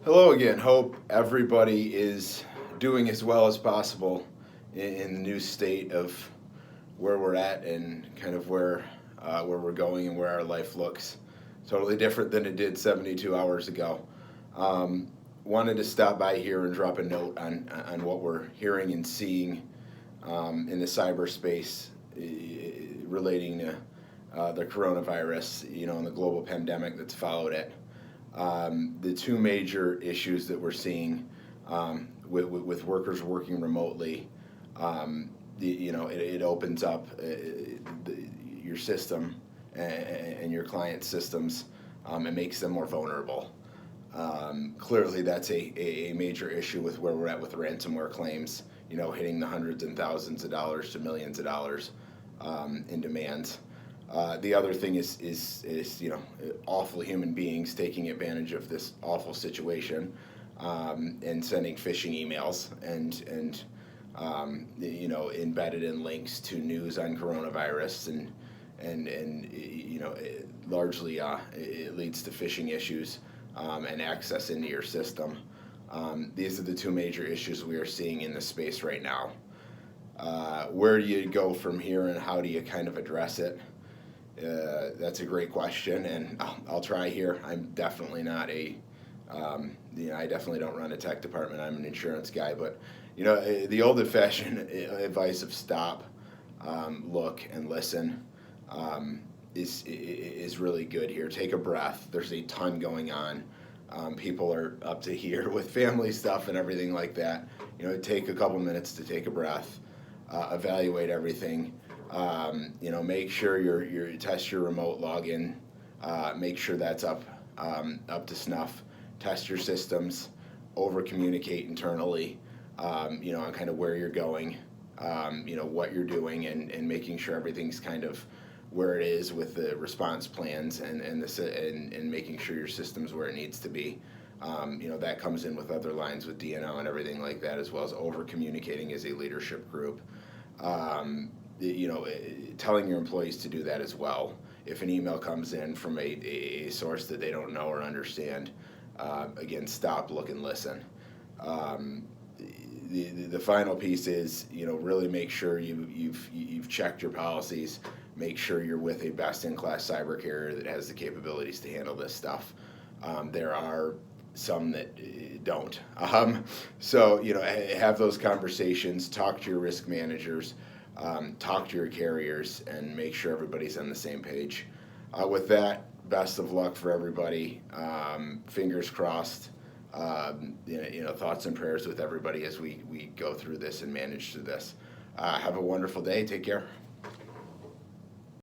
Hello again. Hope everybody is doing as well as possible in the new state of where we're at and kind of where we're going and where our life looks. Totally different than it did 72 hours ago. Um, Wanted to stop by here and drop a note on what we're hearing and seeing in the cyberspace relating to the coronavirus, and the global pandemic that's followed it. The two major issues that we're seeing with workers working remotely, it opens up your system and your client systems and makes them more vulnerable. Clearly, that's a major issue with where we're at with ransomware claims, hitting the hundreds and thousands of dollars to millions of dollars in demands. The other thing is awful human beings taking advantage of this awful situation and sending phishing emails and embedded in links to news on coronavirus and largely it leads to phishing issues and access into your system. These are the two major issues we are seeing in this space right now. Where do you go from here, and how do you kind of address it? That's a great question, and I'll try here. I'm definitely not I definitely don't run a tech department. I'm an insurance guy, but the old-fashioned advice of stop, look, and listen is really good here. Take a breath. There's a ton going on. People are up to here with family stuff and everything like that. Take a couple minutes to take a breath, evaluate everything. Make sure you test your remote login. Make sure that's up to snuff. Test your systems. Over communicate internally. On kind of where you're going. What you're doing, and making sure everything's kind of where it is with the response plans and making sure your system's where it needs to be. That comes in with other lines with DNO and everything like that, as well as over communicating as a leadership group. Telling your employees to do that as well. If an email comes in from a source that they don't know or understand, again, stop, look, and listen. The final piece is, really make sure you've checked your policies. Make sure you're with a best-in-class cyber carrier that has the capabilities to handle this stuff. There are some that don't. So have those conversations. Talk to your risk managers. Talk to your carriers, and make sure everybody's on the same page. With that, best of luck for everybody. Fingers crossed. Thoughts and prayers with everybody as we go through this and manage through this. Have a wonderful day. Take care.